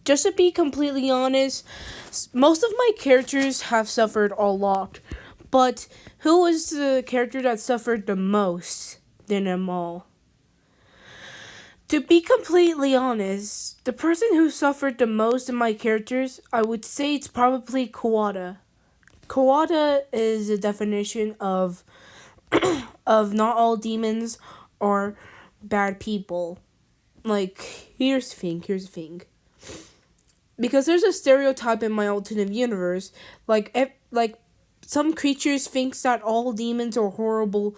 just to be completely honest, most of my characters have suffered a lot. But who was the character that suffered the most than them all? To be completely honest, the person who suffered the most in my characters, I would say it's probably Kuwata. Kuwata is a definition of not all demons are bad people. Like, here's the thing. Because there's a stereotype in my alternate universe, like some creatures thinks that all demons are horrible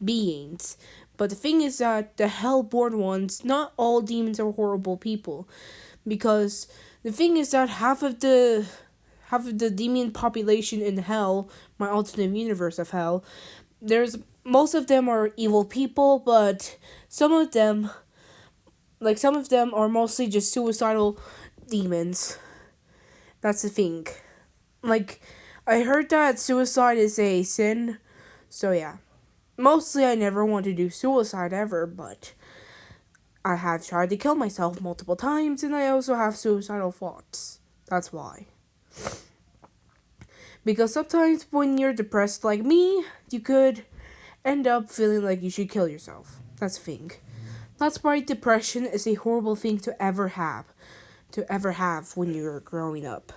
beings. But the thing is that the hellborn ones, not all demons are horrible people. Because the thing is that half of the demon population in hell, my alternate universe of hell, there's most of them are evil people, but some of them are mostly just suicidal demons. That's the thing. Like, I heard that suicide is a sin, so yeah. Mostly I never want to do suicide ever, but I have tried to kill myself multiple times, and I also have suicidal thoughts. That's why. Because sometimes when you're depressed like me, you could end up feeling like you should kill yourself. That's the thing. That's why depression is a horrible thing to ever have when you're growing up.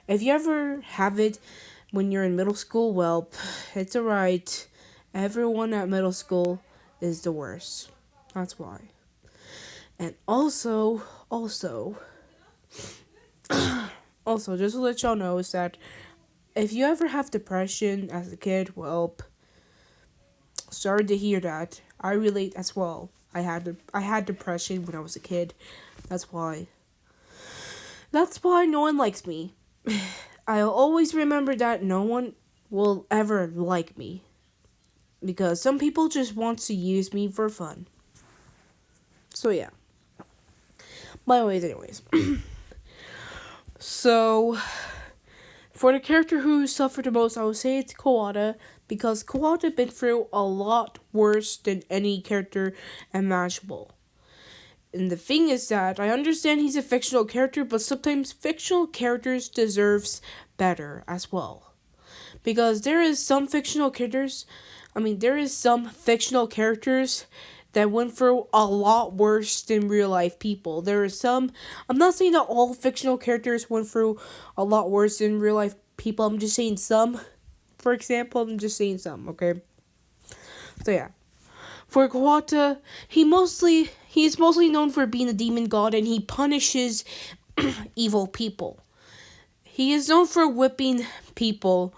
If you ever have it when you're in middle school, well, it's alright. Everyone at middle school is the worst. That's why. And also, just to let y'all know is that if you ever have depression as a kid, well, sorry to hear that. I relate as well. I had depression when I was a kid. That's why. That's why no one likes me. I'll always remember that no one will ever like me. Because some people just want to use me for fun. So yeah. Anyways. So, for the character who suffered the most, I would say it's Kuwata. Because Kuwata been through a lot worse than any character imaginable. And the thing is that I understand he's a fictional character, but sometimes fictional characters deserves better as well. Because there is some fictional characters that went through a lot worse than real life people. I'm not saying that all fictional characters went through a lot worse than real life people. I'm just saying some. For example, I'm just saying some, okay? So yeah. For Kuwata, he's mostly known for being a demon god, and he punishes evil people. He is known for whipping people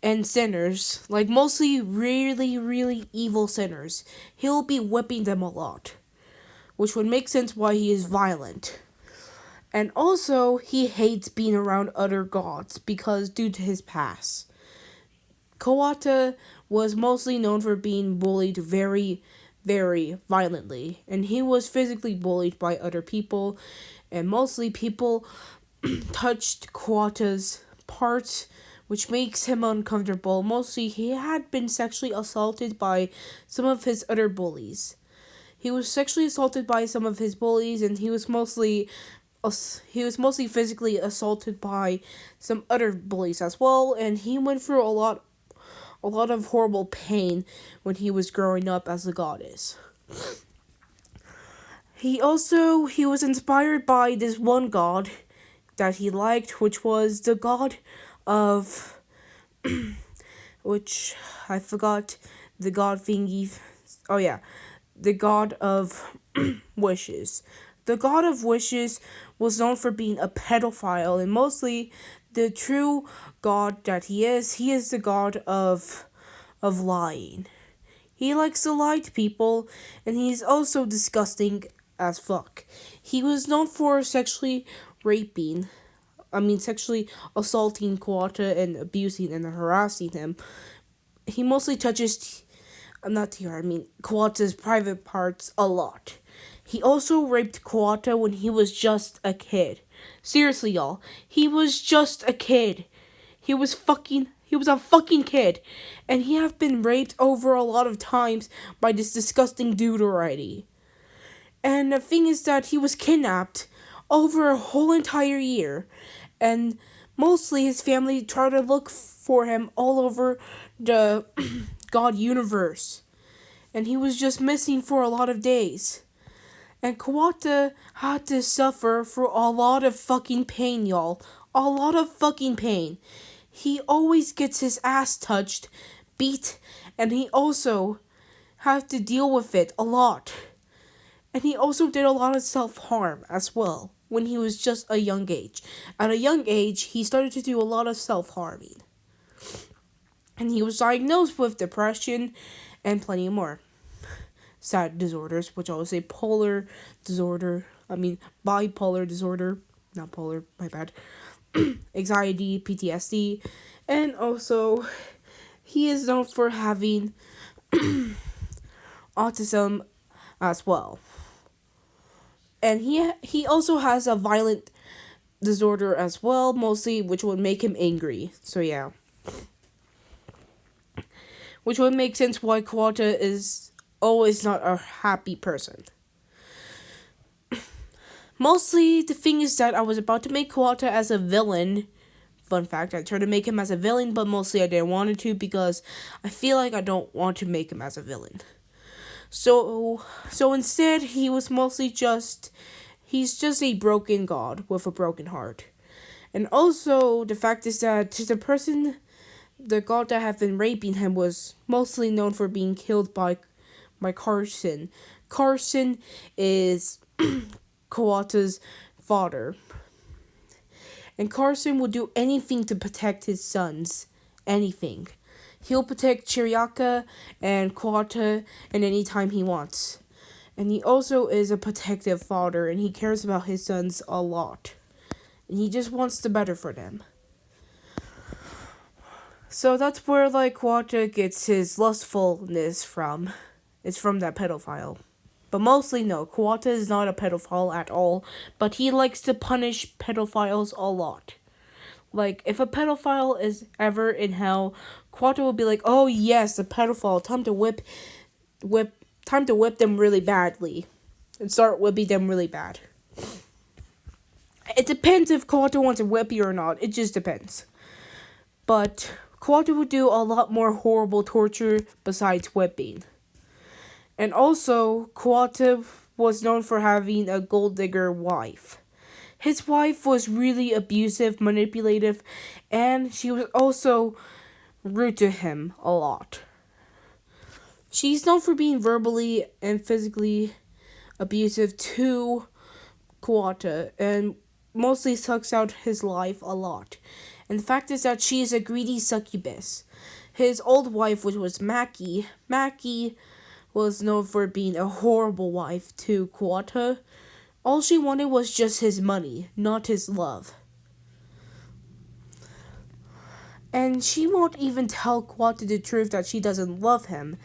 and sinners, like mostly really, really evil sinners. He'll be whipping them a lot, which would make sense why he is violent. And also, he hates being around other gods because due to his past. Kawata was mostly known for being bullied very, very violently, and he was physically bullied by other people, and mostly people touched Kawata's parts, which makes him uncomfortable. Mostly, he had been sexually assaulted by some of his other bullies. He was sexually assaulted by some of his bullies, and he was mostly physically assaulted by some other bullies as well, and he went through a lot of horrible pain when he was growing up as a goddess. He was inspired by this one god that he liked, which was the god of which I forgot the god thingy. Oh yeah, the god of wishes. The god of wishes was known for being a pedophile, and mostly the true god that he is the god of lying. He likes to lie to people, and he's also disgusting as fuck. He was known for sexually assaulting Kawata and abusing and harassing him. He mostly touches, not Tiara, Kawata's private parts a lot. He also raped Kawata when he was just a kid. Seriously, y'all. He was just a kid. He was a fucking kid. And he have been raped over a lot of times by this disgusting dude already. And the thing is that he was kidnapped over a whole entire year. And mostly his family tried to look for him all over the God universe. And he was just missing for a lot of days. And Kuwata had to suffer for a lot of fucking pain, y'all. A lot of fucking pain. He always gets his ass touched, beat, and he also had to deal with it a lot. And he also did a lot of self-harm as well when he was just a young age. At a young age, he started to do a lot of self-harming. And he was diagnosed with depression and plenty more sad disorders, which I would say polar disorder. Bipolar disorder. Not polar, my bad. Anxiety, PTSD. And also, he is known for having autism as well. And he also has a violent disorder as well, mostly which would make him angry. So yeah. Which would make sense why Kuwata is always not a happy person. Mostly, the thing is that I was about to make Kuwata as a villain. Fun fact, I tried to make him as a villain, but mostly I didn't want to because I feel like I don't want to make him as a villain. So instead, he's just a broken god with a broken heart. And also, the fact is that the god that have been raping him was mostly known for being killed by Carson. Carson is Kuwata's father. And Carson will do anything to protect his sons. Anything. He'll protect Chiriaka and Kuwata at any time he wants. And he also is a protective father, and he cares about his sons a lot. And he just wants the better for them. So that's where, Kuwata gets his lustfulness from. It's from that pedophile. But mostly, no, Kuwata is not a pedophile at all, but he likes to punish pedophiles a lot. If a pedophile is ever in hell, Kuwata will be like, oh yes, a pedophile, time to whip them really badly. And start whipping them really bad. It depends if Kuwata wants to whip you or not, it just depends. But Kuwata would do a lot more horrible torture besides whipping. And also, Kuwata was known for having a gold digger wife. His wife was really abusive, manipulative, and she was also rude to him a lot. She's known for being verbally and physically abusive to Kuwata, and mostly sucks out his life a lot. And the fact is that she is a greedy succubus. His old wife, which was Mackie was known for being a horrible wife to Kuwata. All she wanted was just his money, not his love. And she won't even tell Kuwata the truth that she doesn't love him.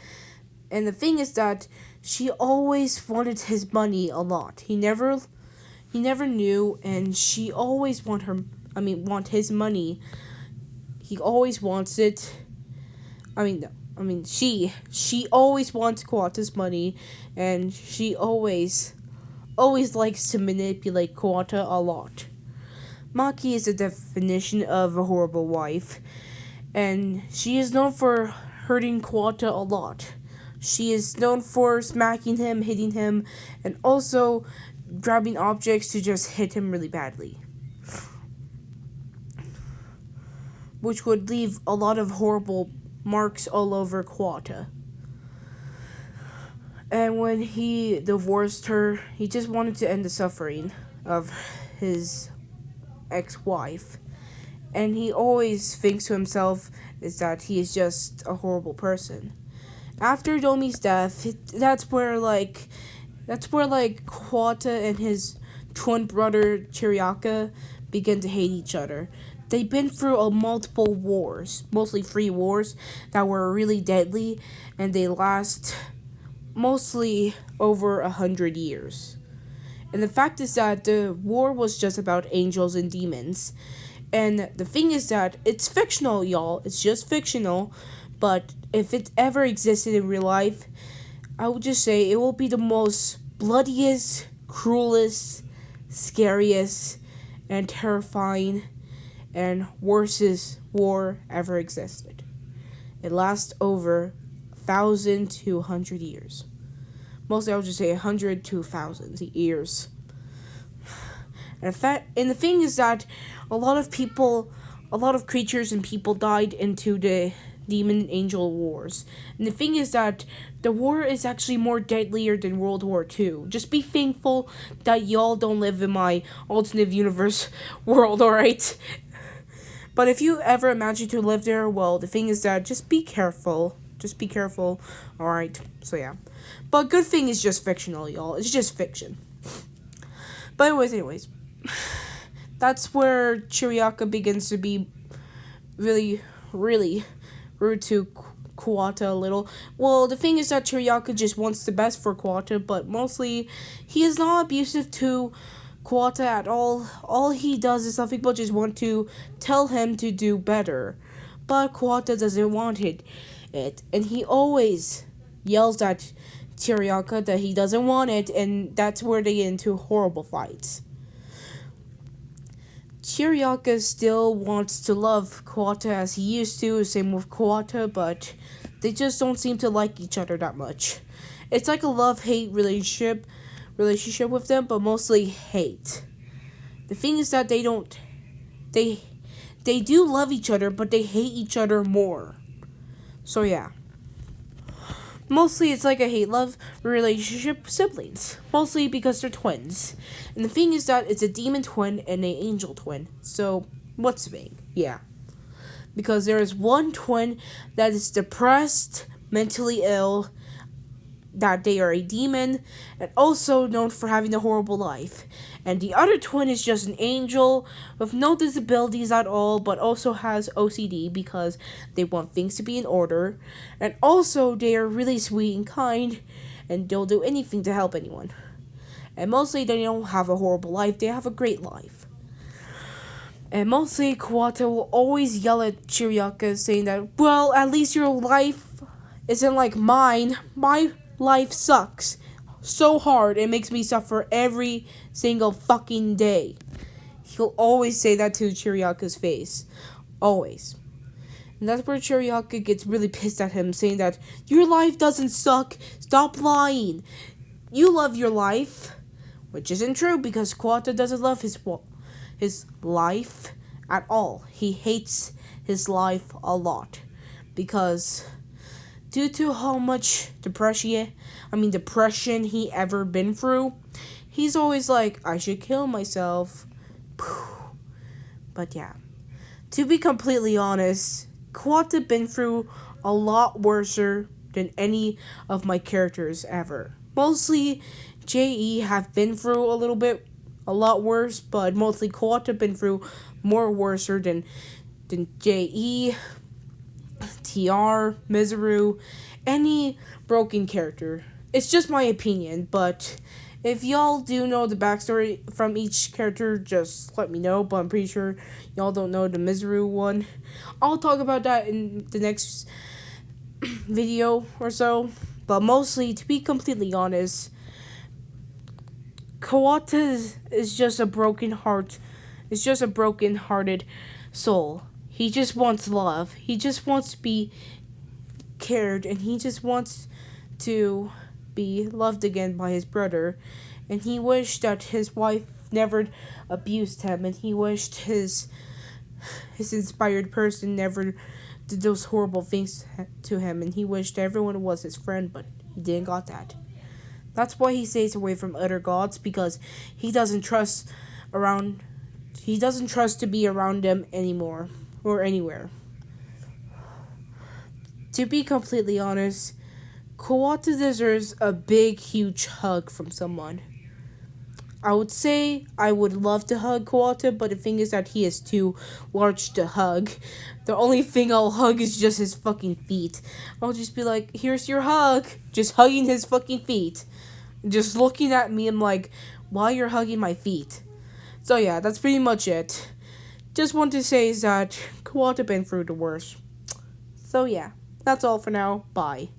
And the thing is that she always wanted his money a lot. He never knew, and she always want his money. He always wants it. She always wants Kuwata's money, and she always likes to manipulate Kuwata a lot. Maki is the definition of a horrible wife, and she is known for hurting Kuwata a lot. She is known for smacking him, hitting him, and also grabbing objects to just hit him really badly, which would leave a lot of horrible marks all over Kuwata. And when he divorced her, he just wanted to end the suffering of his ex-wife. And he always thinks to himself is that he is just a horrible person. After Domi's death, that's where Kuwata and his twin brother Chiriaka begin to hate each other. They've been through multiple wars, mostly 3 wars, that were really deadly, and they last mostly over 100 years. And the fact is that the war was just about angels and demons. And the thing is that it's fictional, y'all. It's just fictional. But if it ever existed in real life, I would just say it will be the most bloodiest, cruelest, scariest, and terrifying, and worstest war ever existed. It lasts over 1,000 to 100 years. Mostly I would just say 100 to 1,000 years. And the thing is that a lot of creatures and people died into the demon angel wars. And the thing is that the war is actually more deadlier than World War II. Just be thankful that y'all don't live in my alternate universe world, alright? But if you ever imagine to live there, well, the thing is that just be careful. Just be careful, alright? So yeah. But good thing is just fictional, y'all. It's just fiction. But anyways. That's where Chiriaka begins to be really, really rude to Kuwata a little. Well, the thing is that Chiriaka just wants the best for Kuwata, but mostly he is not abusive to Kuwata at all. All he does is nothing but just want to tell him to do better. But Kuwata doesn't want it. And he always yells at Chiriaka that he doesn't want it, and that's where they get into horrible fights. Chiriaka still wants to love Kuwata as he used to, same with Kuwata, but they just don't seem to like each other that much. It's like a love-hate relationship with them, but mostly hate. The thing is that they do love each other, but they hate each other more. So yeah. Mostly it's like a hate-love relationship with siblings. Mostly because they're twins. And the thing is that it's a demon twin and an angel twin. So, what's the thing? Yeah. Because there is one twin that is depressed, mentally ill, that they are a demon, and also known for having a horrible life. And the other twin is just an angel with no disabilities at all, but also has OCD because they want things to be in order. And also, they are really sweet and kind, and they'll do anything to help anyone. And mostly, they don't have a horrible life, they have a great life. And mostly, Kuwata will always yell at Chiriaka, saying that, well, at least your life isn't like mine. My life sucks so hard, it makes me suffer every single fucking day. He'll always say that to Chiriaka's face. Always. And that's where Chiriaka gets really pissed at him, saying that, your life doesn't suck, stop lying. You love your life. Which isn't true, because Kuwata doesn't love his life at all. He hates his life a lot. Because due to how much depression he ever been through, he's always like, I should kill myself. But yeah, to be completely honest, Kuwata been through a lot worse than any of my characters ever. Mostly, J.E. have been through a lot worse, but mostly Kuwata been through more worse than J.E., TR, Mizaru, any broken character. It's just my opinion, but if y'all do know the backstory from each character, just let me know, but I'm pretty sure y'all don't know the Mizaru one. I'll talk about that in the next video or so, but mostly, to be completely honest, Kuwata is just a broken heart. It's just a broken-hearted soul. He just wants love. He just wants to be cared, and he just wants to be loved again by his brother. And he wished that his wife never abused him, and he wished his inspired person never did those horrible things to him, and he wished everyone was his friend, but he didn't got that. That's why he stays away from other gods, because he doesn't trust to be around them anymore. Or anywhere. To be completely honest, Kuwata deserves a big, huge hug from someone. I would say I would love to hug Kuwata, but the thing is that he is too large to hug. The only thing I'll hug is just his fucking feet. I'll just be like, here's your hug. Just hugging his fucking feet. Just looking at me and like, why you're hugging my feet? So yeah, that's pretty much it. Just want to say is that Kuwata been through the worst. So yeah, that's all for now. Bye.